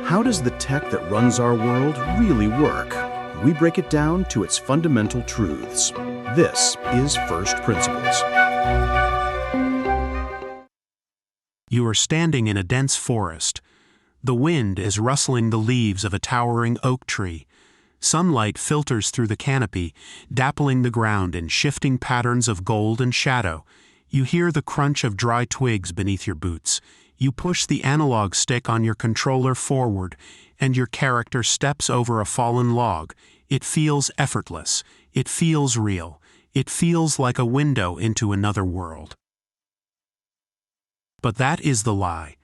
How does the tech that runs our world really work? We break it down to its fundamental truths. This is First Principles. You are standing in a dense forest. The wind is rustling the leaves of a towering oak tree. Sunlight filters through the canopy, dappling the ground in shifting patterns of gold and shadow. You hear the crunch of dry twigs beneath your boots. You push the analog stick on your controller forward, and your character steps over a fallen log. It feels effortless. It feels real. It feels like a window into another world. But that is the lie.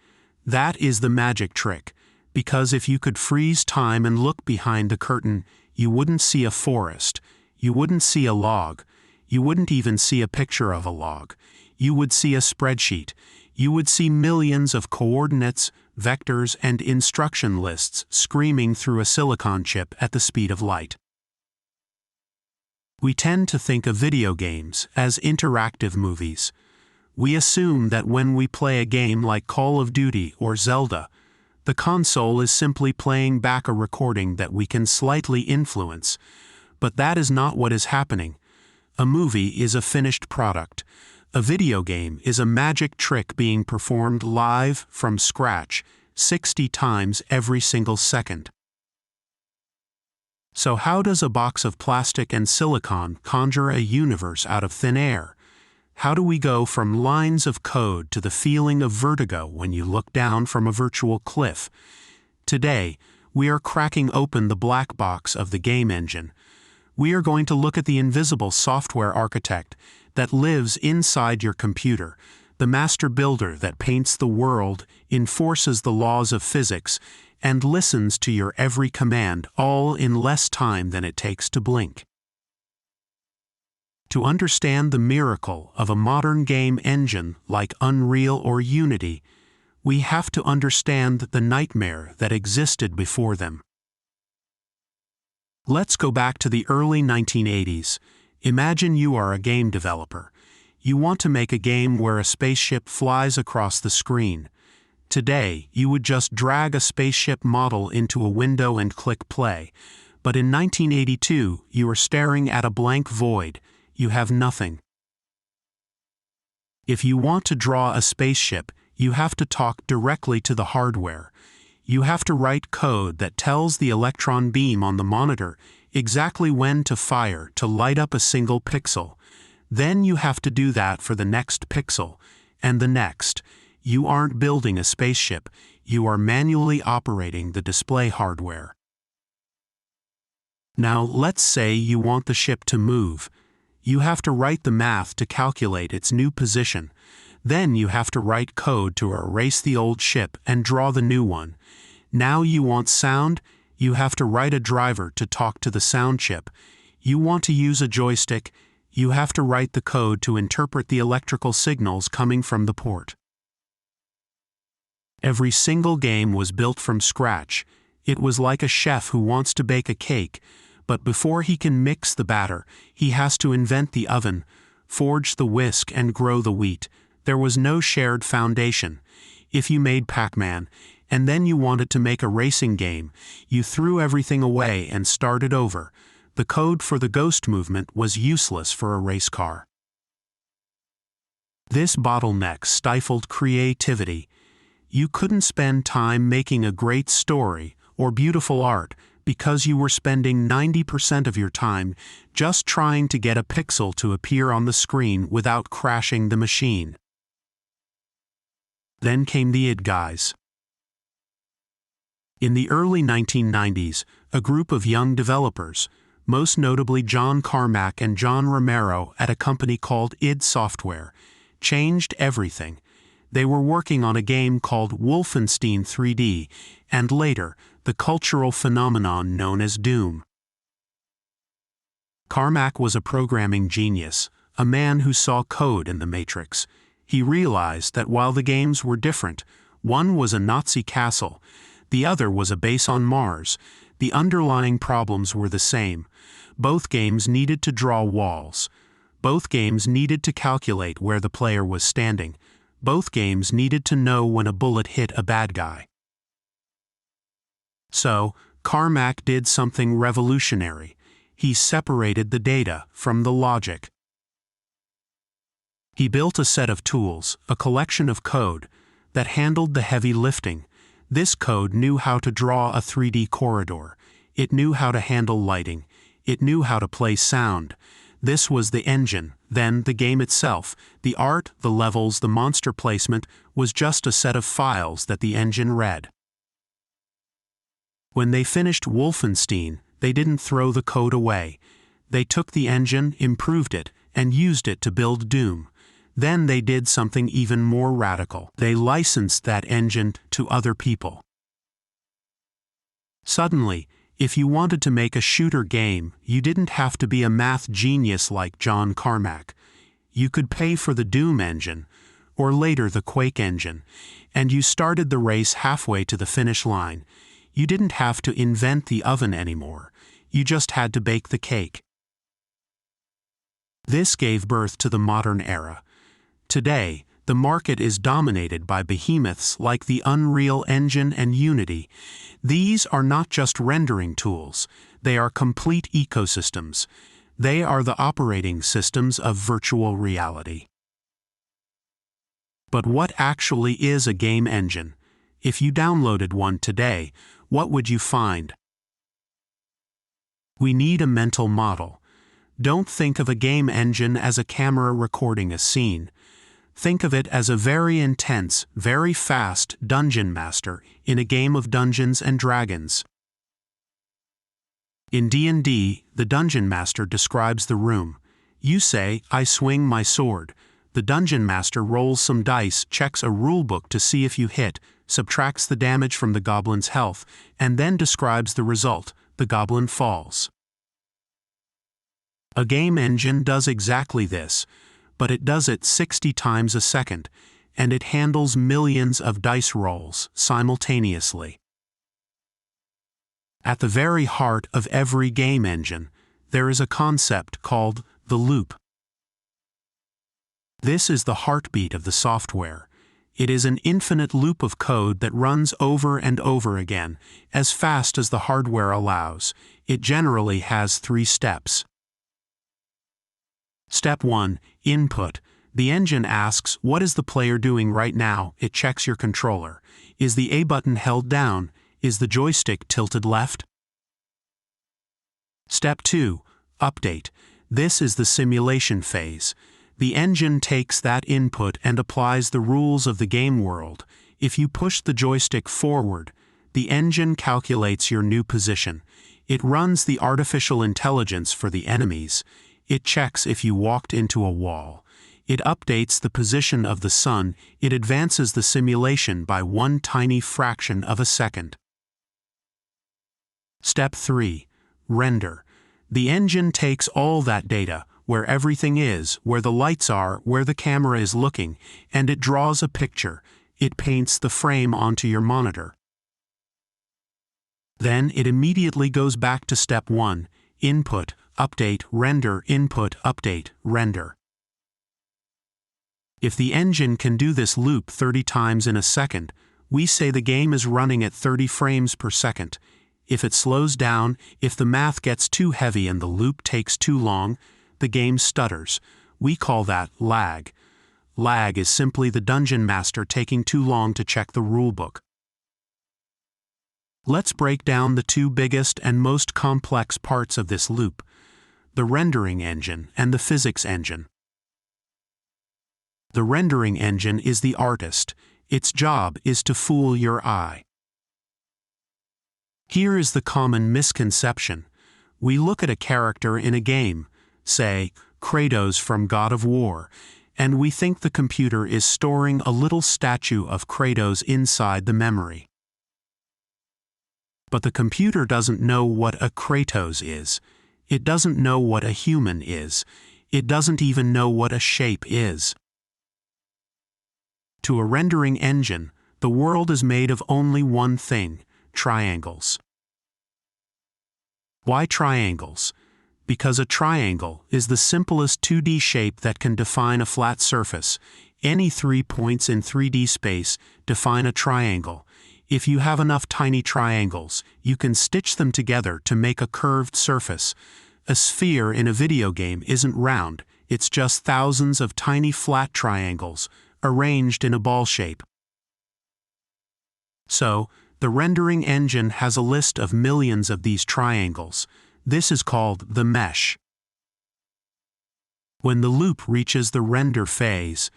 That is the magic trick. Because if you could freeze time and look behind the curtain, you wouldn't see a forest. You wouldn't see a log. You wouldn't even see a picture of a log. You would see a spreadsheet. You would see millions of coordinates, vectors, and instruction lists screaming through a silicon chip at the speed of light. We tend to think of video games as interactive movies. We assume that when we play a game like Call of Duty or Zelda, the console is simply playing back a recording that we can slightly influence. But that is not what is happening. A movie is a finished product. A video game is a magic trick being performed live from scratch, 60 times every single second. So how does a box of plastic and silicon conjure a universe out of thin air? How do we go from lines of code to the feeling of vertigo when you look down from a virtual cliff? Today, we are cracking open the black box of the game engine. We are going to look at the invisible software architect that lives inside your computer, the master builder that paints the world, enforces the laws of physics, and listens to your every command, all in less time than it takes to blink. To understand the miracle of a modern game engine like Unreal or Unity, we have to understand the nightmare that existed before them. Let's go back to the early 1980s. Imagine you are a game developer. You want to make a game where a spaceship flies across the screen. Today, you would just drag a spaceship model into a window and click play. But in 1982, you are staring at a blank void. You have nothing. If you want to draw a spaceship, you have to talk directly to the hardware. You have to write code that tells the electron beam on the monitor exactly when to fire to light up a single pixel. Then you have to do that for the next pixel, and the next. You aren't building a spaceship, you are manually operating the display hardware. Now let's say you want the ship to move. You have to write the math to calculate its new position. Then you have to write code to erase the old ship and draw the new one. Now you want sound. You have to write a driver to talk to the sound chip. You want to use a joystick. You have to write the code to interpret the electrical signals coming from the port. Every single game was built from scratch. It was like a chef who wants to bake a cake, but before he can mix the batter, he has to invent the oven, forge the whisk, and grow the wheat. There was no shared foundation. If you made Pac-Man, and then you wanted to make a racing game, you threw everything away and started over. The code for the ghost movement was useless for a race car. This bottleneck stifled creativity. You couldn't spend time making a great story or beautiful art because you were spending 90% of your time just trying to get a pixel to appear on the screen without crashing the machine. Then came the id guys. In the early 1990s, a group of young developers, most notably John Carmack and John Romero at a company called id Software, changed everything. They were working on a game called Wolfenstein 3D, and later, the cultural phenomenon known as Doom. Carmack was a programming genius, a man who saw code in the Matrix. He realized that while the games were different, one was a Nazi castle, the other was a base on Mars, the underlying problems were the same. Both games needed to draw walls. Both games needed to calculate where the player was standing. Both games needed to know when a bullet hit a bad guy. So, Carmack did something revolutionary. He separated the data from the logic. He built a set of tools, a collection of code, that handled the heavy lifting. This code knew how to draw a 3D corridor. It knew how to handle lighting. It knew how to play sound. This was the engine. Then the game itself, the art, the levels, the monster placement, was just a set of files that the engine read. When they finished Wolfenstein, they didn't throw the code away. They took the engine, improved it, and used it to build Doom. Then they did something even more radical. They licensed that engine to other people. Suddenly, if you wanted to make a shooter game, you didn't have to be a math genius like John Carmack. You could pay for the Doom engine, or later the Quake engine, and you started the race halfway to the finish line. You didn't have to invent the oven anymore. You just had to bake the cake. This gave birth to the modern era. Today, the market is dominated by behemoths like the Unreal Engine and Unity. These are not just rendering tools, they are complete ecosystems. They are the operating systems of virtual reality. But what actually is a game engine? If you downloaded one today, what would you find? We need a mental model. Don't think of a game engine as a camera recording a scene. Think of it as a very intense, very fast dungeon master in a game of Dungeons and Dragons. In D&D, the dungeon master describes the room. You say, "I swing my sword." The dungeon master rolls some dice, checks a rulebook to see if you hit, subtracts the damage from the goblin's health, and then describes the result. The goblin falls. A game engine does exactly this, but it does it 60 times a second, and it handles millions of dice rolls simultaneously. At the very heart of every game engine, there is a concept called the loop. This is the heartbeat of the software. It is an infinite loop of code that runs over and over again, as fast as the hardware allows. It generally has 3 steps. Step 1. Input. The engine asks, what is the player doing right now? It checks your controller. Is the A button held down? Is the joystick tilted left? Step 2. Update. This is the simulation phase. The engine takes that input and applies the rules of the game world. If you push the joystick forward, the engine calculates your new position. It runs the artificial intelligence for the enemies. It checks if you walked into a wall. It updates the position of the sun. It advances the simulation by one tiny fraction of a second. Step 3. Render. The engine takes all that data, where everything is, where the lights are, where the camera is looking, and it draws a picture. It paints the frame onto your monitor. Then it immediately goes back to step 1. Input, update, render, input, update, render. If the engine can do this loop 30 times in a second, we say the game is running at 30 frames per second. If it slows down, if the math gets too heavy and the loop takes too long, the game stutters. We call that lag. Lag is simply the dungeon master taking too long to check the rulebook. Let's break down the 2 biggest and most complex parts of this loop: the rendering engine and the physics engine. The rendering engine is the artist. Its job is to fool your eye. Here is the common misconception. We look at a character in a game, say, Kratos from God of War, and we think the computer is storing a little statue of Kratos inside the memory. But the computer doesn't know what a Kratos is. It doesn't know what a human is. It doesn't even know what a shape is. To a rendering engine, the world is made of only one thing: triangles. Why triangles? Because a triangle is the simplest 2D shape that can define a flat surface. Any 3 points in 3D space define a triangle. If you have enough tiny triangles, you can stitch them together to make a curved surface. A sphere in a video game isn't round, it's just thousands of tiny flat triangles, arranged in a ball shape. So, the rendering engine has a list of millions of these triangles. This is called the mesh. When the loop reaches the render phase,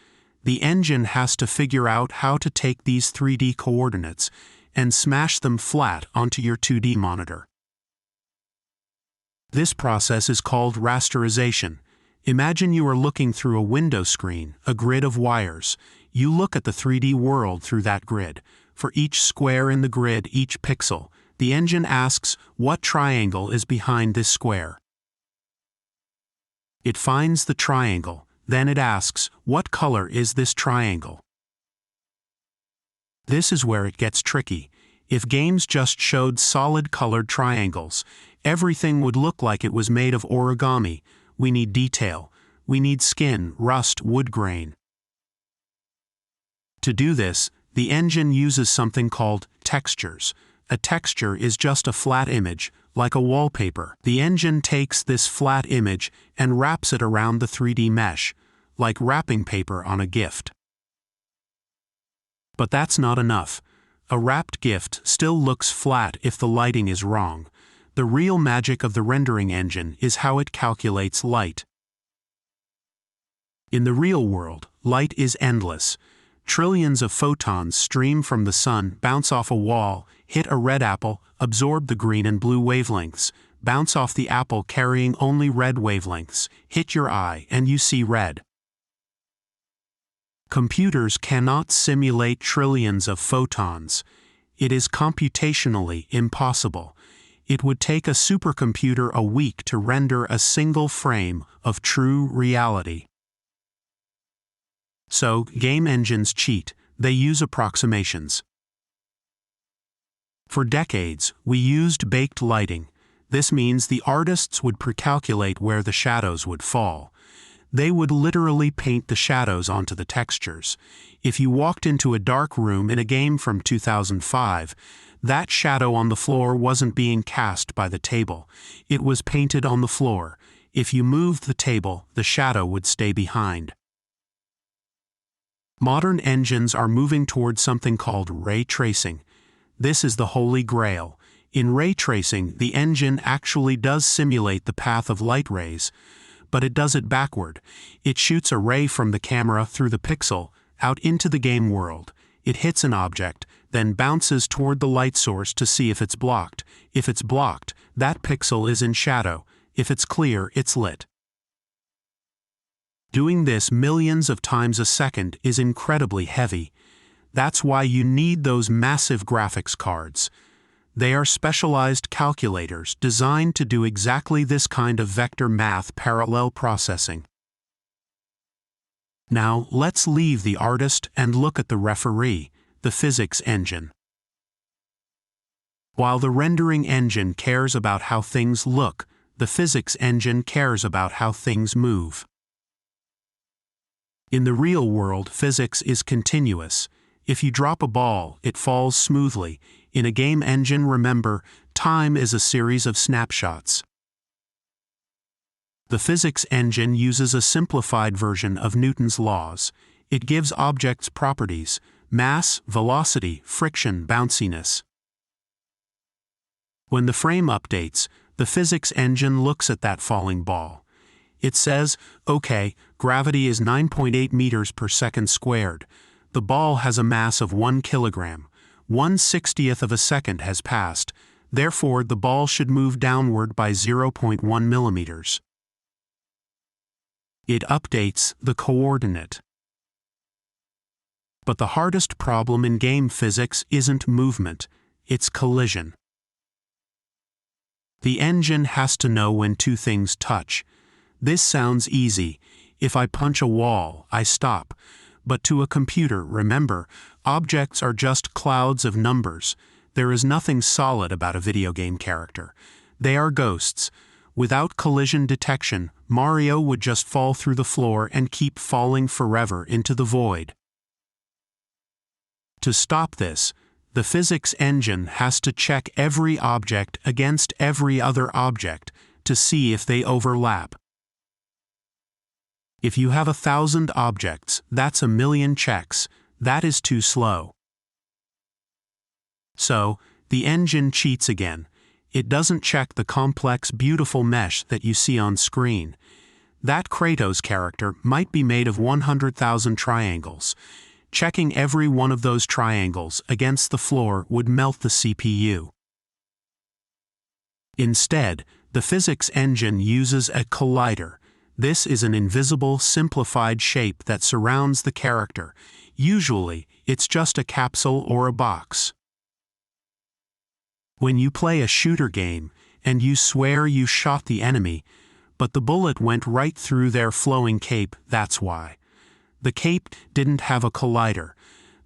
the engine has to figure out how to take these 3D coordinates and smash them flat onto your 2D monitor. This process is called rasterization. Imagine you are looking through a window screen, a grid of wires. You look at the 3D world through that grid. For each square in the grid, each pixel, the engine asks what triangle is behind this square. It finds the triangle, then it asks, what color is this triangle? This is where it gets tricky. If games just showed solid colored triangles, everything would look like it was made of origami. We need detail. We need skin, rust, wood grain. To do this, the engine uses something called textures. A texture is just a flat image, like a wallpaper. The engine takes this flat image and wraps it around the 3D mesh, like wrapping paper on a gift. But that's not enough. A wrapped gift still looks flat if the lighting is wrong. The real magic of the rendering engine is how it calculates light. In the real world, light is endless. Trillions of photons stream from the sun, bounce off a wall, hit a red apple, absorb the green and blue wavelengths, bounce off the apple carrying only red wavelengths, hit your eye and you see red. Computers cannot simulate trillions of photons. It is computationally impossible. It would take a supercomputer a week to render a single frame of true reality. So, game engines cheat. They use approximations. For decades, we used baked lighting. This means the artists would precalculate where the shadows would fall. They would literally paint the shadows onto the textures. If you walked into a dark room in a game from 2005, that shadow on the floor wasn't being cast by the table. It was painted on the floor. If you moved the table, the shadow would stay behind. Modern engines are moving towards something called ray tracing. This is the holy grail. In ray tracing, the engine actually does simulate the path of light rays, but it does it backward. It shoots a ray from the camera through the pixel, out into the game world. It hits an object, then bounces toward the light source to see if it's blocked. If it's blocked, that pixel is in shadow. If it's clear, it's lit. Doing this millions of times a second is incredibly heavy. That's why you need those massive graphics cards. They are specialized calculators designed to do exactly this kind of vector math parallel processing. Now, let's leave the artist and look at the referee, the physics engine. While the rendering engine cares about how things look, the physics engine cares about how things move. In the real world, physics is continuous. If you drop a ball, it falls smoothly. In a game engine, remember, time is a series of snapshots. The physics engine uses a simplified version of Newton's laws. It gives objects properties: mass, velocity, friction, bounciness. When the frame updates, the physics engine looks at that falling ball. It says, okay, gravity is 9.8 meters per second squared. The ball has a mass of 1 kilogram. 1/60th of a second has passed. Therefore, the ball should move downward by 0.1 millimeters. It updates the coordinate. But the hardest problem in game physics isn't movement, it's collision. The engine has to know when two things touch. This sounds easy. If I punch a wall, I stop. But to a computer, remember, objects are just clouds of numbers. There is nothing solid about a video game character. They are ghosts. Without collision detection, Mario would just fall through the floor and keep falling forever into the void. To stop this, The physics engine has to check every object against every other object to see if they overlap. If you have 1,000 objects, that's 1,000,000 checks. That is too slow. So, the engine cheats again. It doesn't check the complex, beautiful mesh that you see on screen. That Kratos character might be made of 100,000 triangles. Checking every one of those triangles against the floor would melt the CPU. Instead, the physics engine uses a collider. This is an invisible, simplified shape that surrounds the character. Usually, it's just a capsule or a box. When you play a shooter game, and you swear you shot the enemy, but the bullet went right through their flowing cape, that's why. The cape didn't have a collider.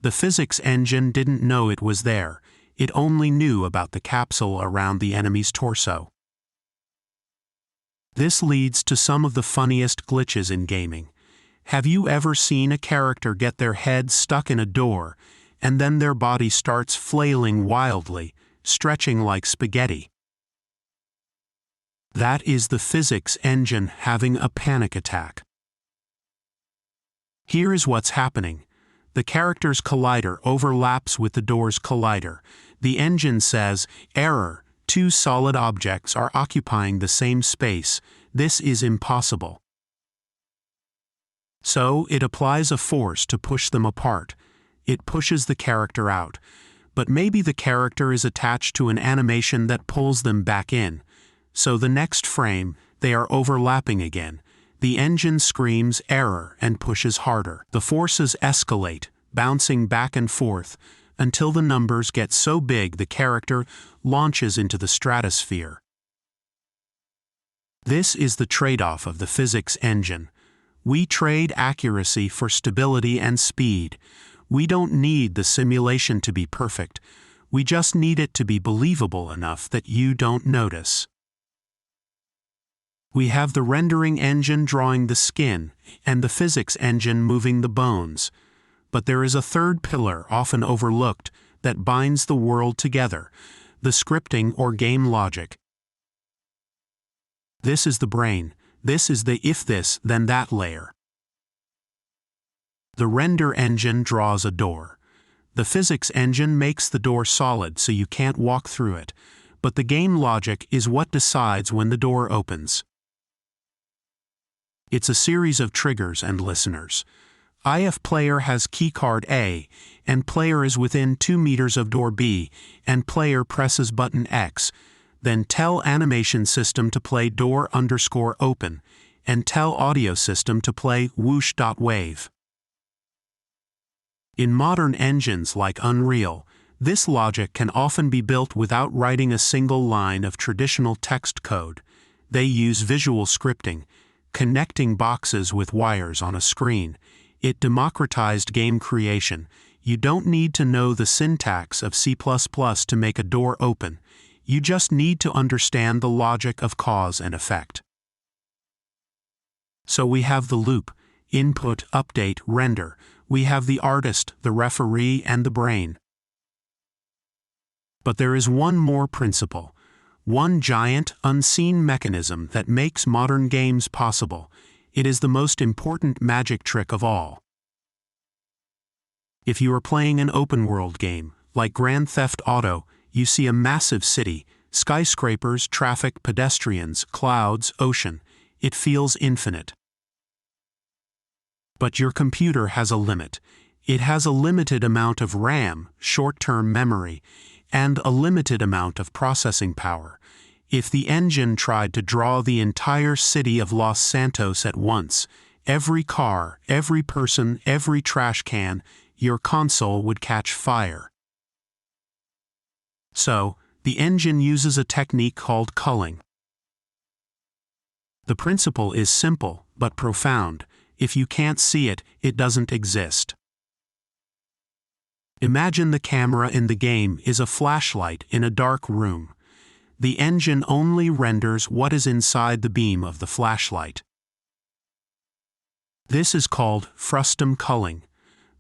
The physics engine didn't know it was there. It only knew about the capsule around the enemy's torso. This leads to some of the funniest glitches in gaming. Have you ever seen a character get their head stuck in a door, and then their body starts flailing wildly, stretching like spaghetti? That is the physics engine having a panic attack. Here is what's happening. The character's collider overlaps with the door's collider. The engine says, "Error, two solid objects are occupying the same space. This is impossible." So it applies a force to push them apart. It pushes the character out. But maybe the character is attached to an animation that pulls them back in. So the next frame, they are overlapping again. The engine screams error and pushes harder. The forces escalate, bouncing back and forth, until the numbers get so big the character launches into the stratosphere. This is the trade-off of the physics engine. We trade accuracy for stability and speed. We don't need the simulation to be perfect. We just need it to be believable enough that you don't notice. We have the rendering engine drawing the skin, and the physics engine moving the bones. But there is a third pillar often overlooked that binds the world together, the scripting or game logic. This is the brain. This is the if this, then that layer. The render engine draws a door. The physics engine makes the door solid so you can't walk through it, but the game logic is what decides when the door opens. It's a series of triggers and listeners. If player has keycard A, and player is within 2 meters of door B, and player presses button X, then tell animation system to play door_open, and tell audio system to play whoosh.wave. In modern engines like Unreal, this logic can often be built without writing a single line of traditional text code. They use visual scripting, connecting boxes with wires on a screen. It democratized game creation. You don't need to know the syntax of C++ to make a door open. You just need to understand the logic of cause and effect. So we have the loop, input, update, render. We have the artist, the referee, and the brain. But there is one more principle. One giant, unseen mechanism that makes modern games possible. It is the most important magic trick of all. If you are playing an open-world game, like Grand Theft Auto, you see a massive city, skyscrapers, traffic, pedestrians, clouds, ocean. It feels infinite. But your computer has a limit. It has a limited amount of RAM, short-term memory, and a limited amount of processing power. If the engine tried to draw the entire city of Los Santos at once, every car, every person, every trash can, your console would catch fire. So, the engine uses a technique called culling. The principle is simple, but profound. If you can't see it, it doesn't exist. Imagine the camera in the game is a flashlight in a dark room. The engine only renders what is inside the beam of the flashlight. This is called frustum culling.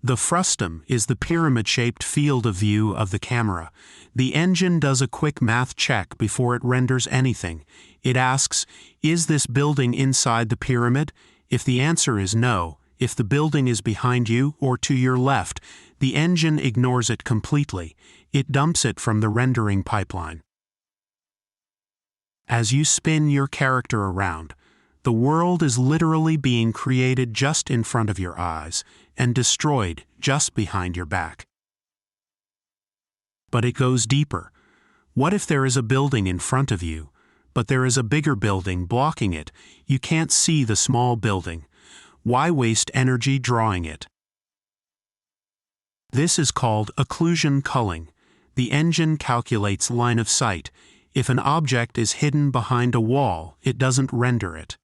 The frustum is the pyramid-shaped field of view of the camera. The engine does a quick math check before it renders anything. It asks, is this building inside the pyramid? If the answer is no, if the building is behind you or to your left, the engine ignores it completely. It dumps it from the rendering pipeline. As you spin your character around, the world is literally being created just in front of your eyes and destroyed just behind your back. But it goes deeper. What if there is a building in front of you, but there is a bigger building blocking it? You can't see the small building. Why waste energy drawing it? This is called occlusion culling. The engine calculates line of sight. If an object is hidden behind a wall, it doesn't render it.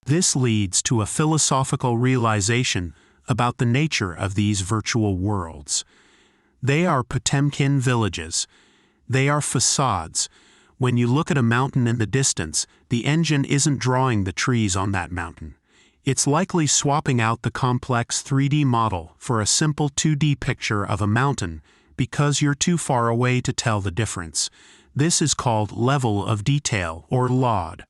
This leads to a philosophical realization about the nature of these virtual worlds. They are Potemkin villages. They are facades. When you look at a mountain in the distance, the engine isn't drawing the trees on that mountain. It's likely swapping out the complex 3D model for a simple 2D picture of a mountain because you're too far away to tell the difference. This is called level of detail or LOD.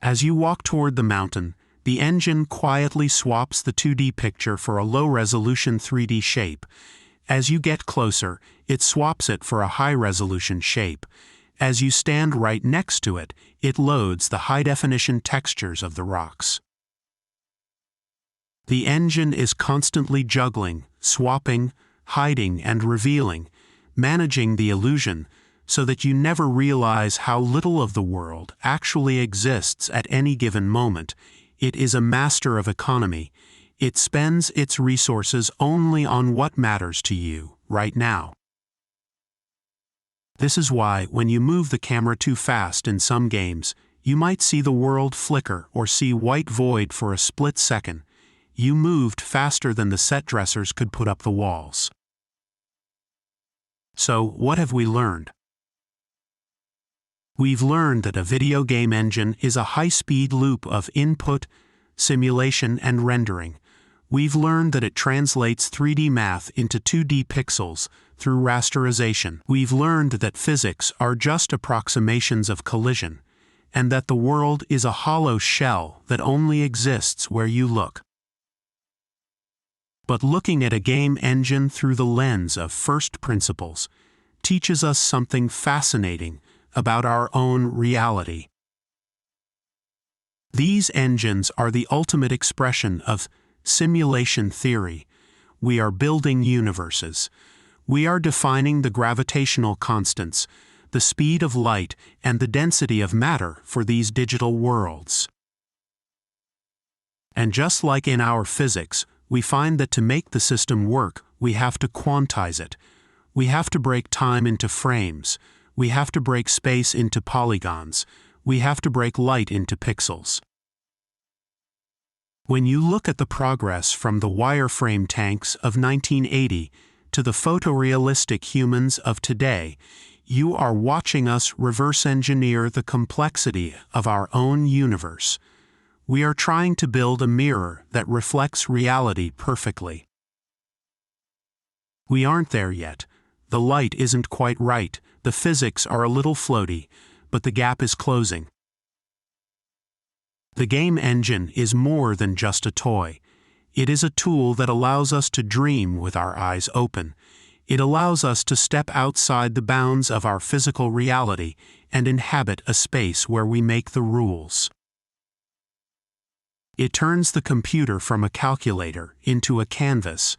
As you walk toward the mountain, the engine quietly swaps the 2D picture for a low-resolution 3D shape. As you get closer, it swaps it for a high-resolution shape. As you stand right next to it, it loads the high-definition textures of the rocks. The engine is constantly juggling, swapping, hiding, and revealing, managing the illusion, so that you never realize how little of the world actually exists at any given moment. It is a master of economy. It spends its resources only on what matters to you, right now. This is why, when you move the camera too fast in some games, you might see the world flicker or see white void for a split second. You moved faster than the set dressers could put up the walls. So, what have we learned? We've learned that a video game engine is a high-speed loop of input, simulation, and rendering. We've learned that it translates 3D math into 2D pixels through rasterization. We've learned that physics are just approximations of collision, and that the world is a hollow shell that only exists where you look. But looking at a game engine through the lens of first principles teaches us something fascinating about our own reality. These engines are the ultimate expression of simulation theory. We are building universes. We are defining the gravitational constants, the speed of light, and the density of matter for these digital worlds. And just like in our physics, we find that to make the system work, we have to quantize it. We have to break time into frames. We have to break space into polygons. We have to break light into pixels. When you look at the progress from the wireframe tanks of 1980 to the photorealistic humans of today, you are watching us reverse engineer the complexity of our own universe. We are trying to build a mirror that reflects reality perfectly. We aren't there yet. The light isn't quite right. The physics are a little floaty, but the gap is closing. The game engine is more than just a toy. It is a tool that allows us to dream with our eyes open. It allows us to step outside the bounds of our physical reality and inhabit a space where we make the rules. It turns the computer from a calculator into a canvas,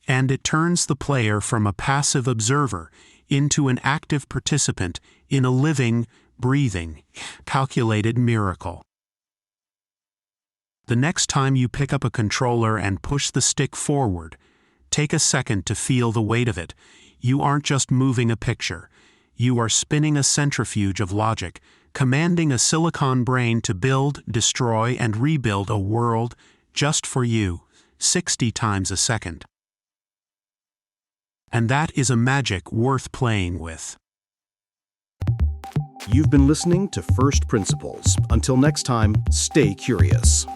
and it turns the player from a passive observer into an active participant in a living, breathing, calculated miracle. The next time you pick up a controller and push the stick forward, take a second to feel the weight of it. You aren't just moving a picture. You are spinning a centrifuge of logic, commanding a silicon brain to build, destroy, and rebuild a world just for you, 60 times a second. And that is a magic worth playing with. You've been listening to First Principles. Until next time, stay curious.